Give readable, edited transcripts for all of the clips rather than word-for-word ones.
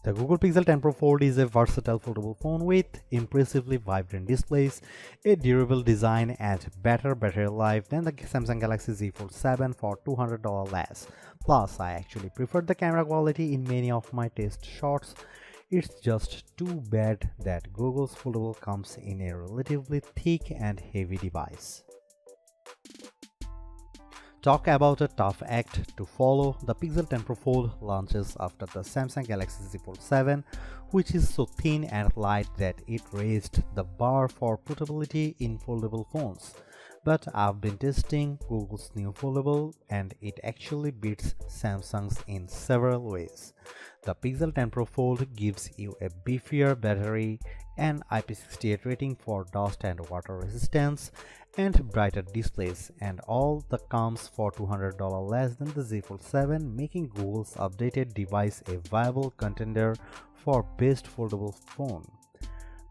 The Google Pixel 10 Pro Fold is a versatile foldable phone with impressively vibrant displays, a durable design, and better battery life than the Samsung Galaxy Z Fold 7 for $200 less. Plus, I actually prefer the camera quality in many of my test shots. It's just too bad that Google's Foldable comes in a relatively thick and heavy device. Talk about a tough act to follow. The Pixel 10 Pro Fold launches after the Samsung Galaxy Z Fold 7, which is so thin and light that it raised the bar for portability in foldable phones. But I've been testing Google's new foldable and it actually beats Samsung's in several ways. The Pixel 10 Pro Fold gives you a beefier battery, an IP68 rating for dust and water resistance, and brighter displays, and all the comes for $200 less than the Z Fold 7, making Google's updated device a viable contender for best foldable phone.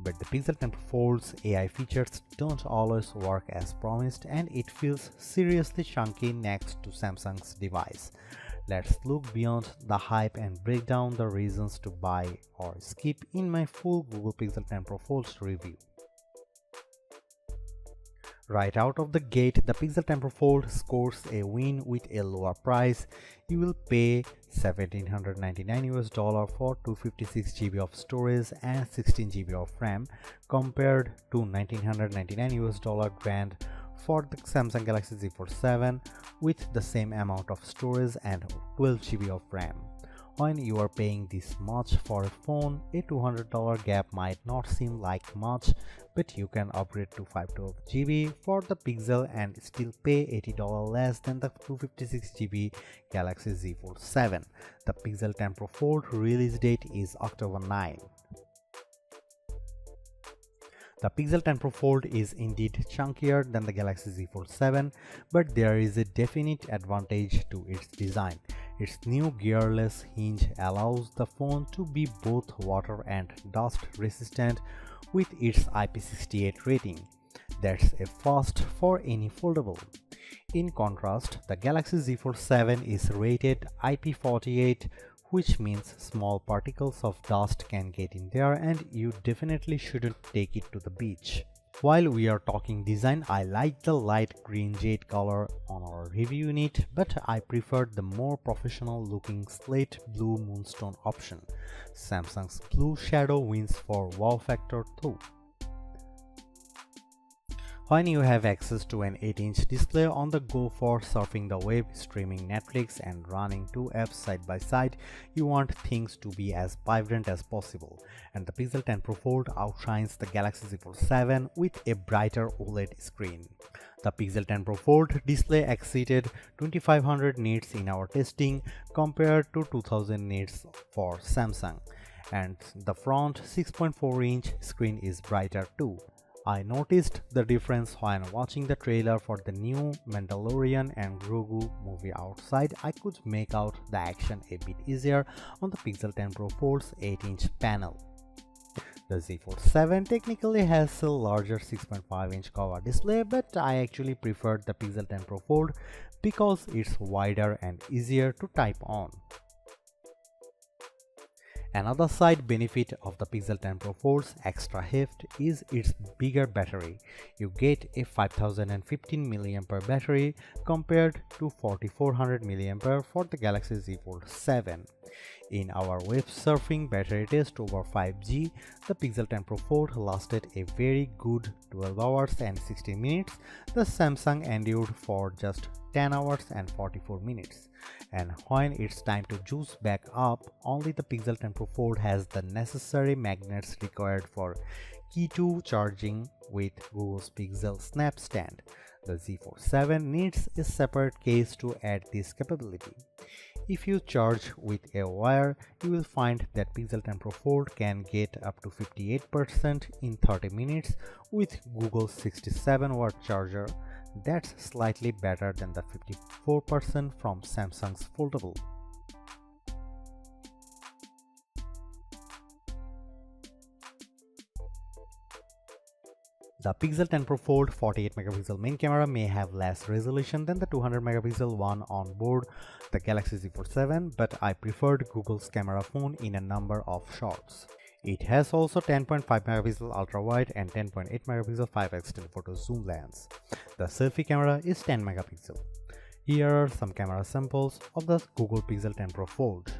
But the Pixel 10 Pro Fold's AI features don't always work as promised, and it feels seriously chunky next to Samsung's device. Let's look beyond the hype and break down the reasons to buy or skip in my full Google Pixel 10 Pro Fold review. Right out of the gate, the Pixel 10 Pro Fold scores a win with a lower price. You will pay $1,799 for 256 GB of storage and 16 GB of RAM compared to $1,999 grand for the Samsung Galaxy Z Fold 7 with the same amount of storage and 12 GB of RAM. When you are paying this much for a phone, a $200 gap might not seem like much, but you can upgrade to 512 GB for the Pixel and still pay $80 less than the 256 GB Galaxy Z Fold 7. The Pixel 10 Pro Fold release date is October 9. The Pixel 10 Pro Fold is indeed chunkier than the Galaxy Z Fold 7, but there is a definite advantage to its design. Its new gearless hinge allows the phone to be both water and dust resistant with its IP68 rating. That's a first for any foldable. In contrast, the Galaxy Z Fold 7 is rated IP48, which means small particles of dust can get in there and you definitely shouldn't take it to the beach. While we are talking design, I like the light green jade color on our review unit, but I preferred the more professional looking slate blue moonstone option. Samsung's blue shadow wins for wow factor though. When you have access to an 8-inch display on the go for surfing the web, streaming Netflix and running two apps side by side, you want things to be as vibrant as possible. And the Pixel 10 Pro Fold outshines the Galaxy Z Fold 7 with a brighter OLED screen. The Pixel 10 Pro Fold display exceeded 2500 nits in our testing compared to 2000 nits for Samsung. And the front 6.4-inch screen is brighter too. I noticed the difference when watching the trailer for the new Mandalorian and Grogu movie outside. I could make out the action a bit easier on the Pixel 10 Pro Fold's 8-inch panel. The Z Fold 7 technically has a larger 6.5-inch cover display, but I actually preferred the Pixel 10 Pro Fold because it's wider and easier to type on. Another side benefit of the Pixel 10 Pro Fold's extra heft is its bigger battery. You get a 5015 mAh battery compared to 4400 mAh for the Galaxy Z Fold 7. In our web surfing battery test over 5G, the Pixel 10 Pro Fold lasted a very good 12 hours and 16 minutes. The Samsung endured for just 10 hours and 44 minutes. And when it's time to juice back up, only the Pixel 10 Pro Fold has the necessary magnets required for Key 2 charging with Google's PixelSnap stand. The Z Fold 7 needs a separate case to add this capability. If you charge with a wire, you will find that Pixel 10 Pro Fold can get up to 58% in 30 minutes with Google's 67-watt charger. That's slightly better than the 54% from Samsung's Foldable. The Pixel 10 Pro Fold 48 megapixel main camera may have less resolution than the 200 megapixel one on board. the Galaxy Z Fold 7, but I preferred Google's camera phone in a number of shots. It has also 10.5 megapixel ultra-wide and 10.8 megapixel 5x telephoto zoom lens. The selfie camera is 10 megapixel. Here are some camera samples of the Google Pixel 10 Pro Fold.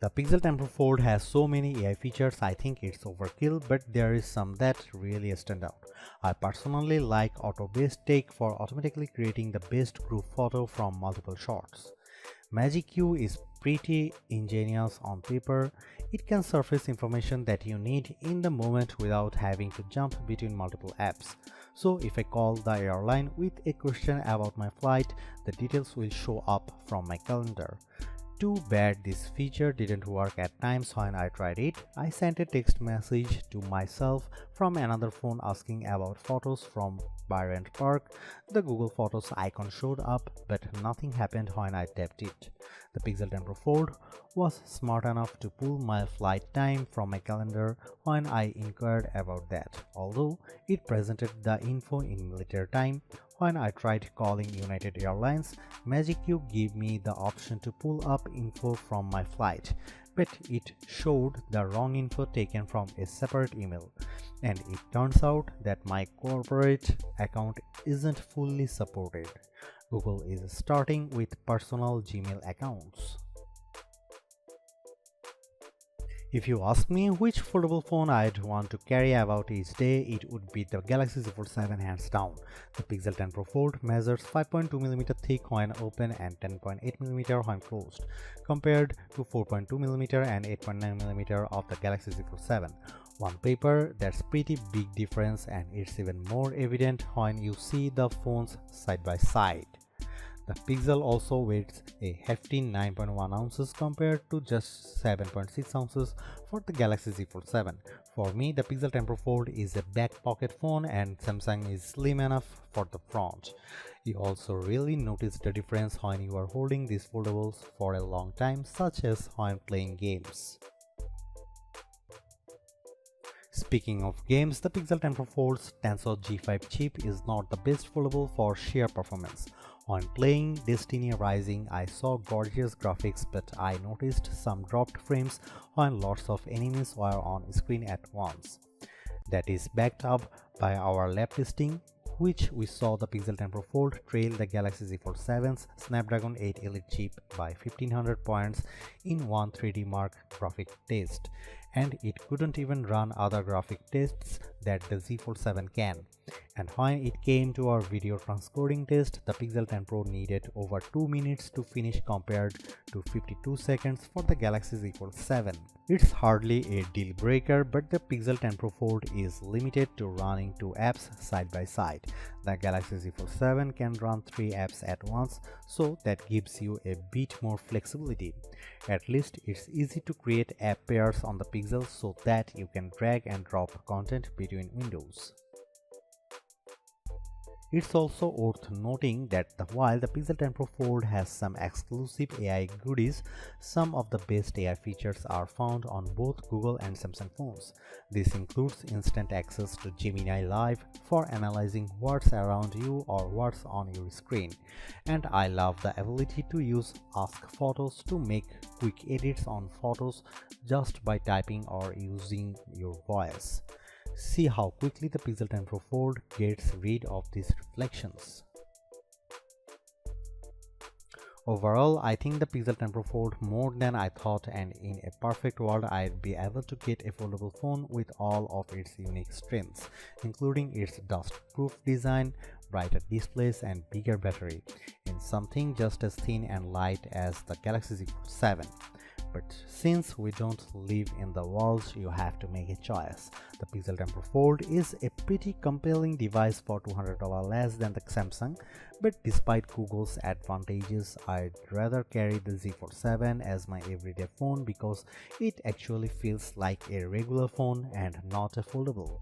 The Pixel 10 Pro Fold has so many AI features, I think it's overkill, but there is some that really stand out. I personally like auto-based take for automatically creating the best group photo from multiple shots. Magic Q is pretty ingenious on paper. It can surface information that you need in the moment without having to jump between multiple apps. So if I call the airline with a question about my flight, the details will show up from my calendar. Too bad this feature didn't work at times when I tried it. I sent a text message to myself from another phone asking about photos from Bryant Park. The Google Photos icon showed up, but nothing happened when I tapped it. The Pixel 10 Pro Fold was smart enough to pull my flight time from my calendar when I inquired about that, although it presented the info in military time. When I tried calling United Airlines, Magic Q gave me the option to pull up info from my flight, but it showed the wrong info taken from a separate email, and it turns out that my corporate account isn't fully supported. Google is starting with personal Gmail accounts. If you ask me which foldable phone I'd want to carry about each day, it would be the Galaxy Z Fold 7 hands down. The Pixel 10 Pro Fold measures 5.2mm thick when open and 10.8mm when closed, compared to 4.2mm and 8.9mm of the Galaxy Z Fold 7. On paper, that's pretty big difference, and it's even more evident when you see the phones side by side. The Pixel also weighs a hefty 9.1 ounces compared to just 7.6 ounces for the Galaxy Z Fold 7. For me, the Pixel 10 Pro Fold is a back pocket phone and Samsung is slim enough for the front. You also really notice the difference when you are holding these foldables for a long time, such as when playing games. Speaking of games, the Pixel 10 Pro Fold's Tensor G5 chip is not the best foldable for sheer performance. When playing Destiny Rising, I saw gorgeous graphics, but I noticed some dropped frames when lots of enemies were on screen at once. That is backed up by our lab testing, which we saw the Pixel 10 Pro Fold trail the Galaxy Z Fold 7's Snapdragon 8 Elite chip by 1500 points in one 3D Mark graphic test, and it couldn't even run other graphic tests that the Z Fold 7 can. And when it came to our video transcoding test, the Pixel 10 Pro needed over 2 minutes to finish compared to 52 seconds for the Galaxy Z Fold 7. It's hardly a deal breaker, but the Pixel 10 Pro Fold is limited to running 2 apps side by side. The Galaxy Z Fold 7 can run 3 apps at once, so that gives you a bit more flexibility. At least it's easy to create app pairs on the Pixel so that you can drag and drop content between windows. It's also worth noting that while the Pixel 10 Pro Fold has some exclusive AI goodies, some of the best AI features are found on both Google and Samsung phones. This includes instant access to Gemini Live for analyzing what's around you or what's on your screen. And I love the ability to use Ask Photos to make quick edits on photos just by typing or using your voice. See how quickly the Pixel 10 Pro Fold gets rid of these reflections. Overall, I think the Pixel 10 Pro Fold more than I thought, and in a perfect world I'd be able to get a foldable phone with all of its unique strengths, including its dust-proof design, brighter displays and bigger battery, in something just as thin and light as the Galaxy Z Fold 7. But since we don't live in the world, you have to make a choice. The Pixel 10 Pro Fold is a pretty compelling device for $200 less than the Samsung, but despite Google's advantages, I'd rather carry the Z Fold 7 as my everyday phone because it actually feels like a regular phone and not a foldable.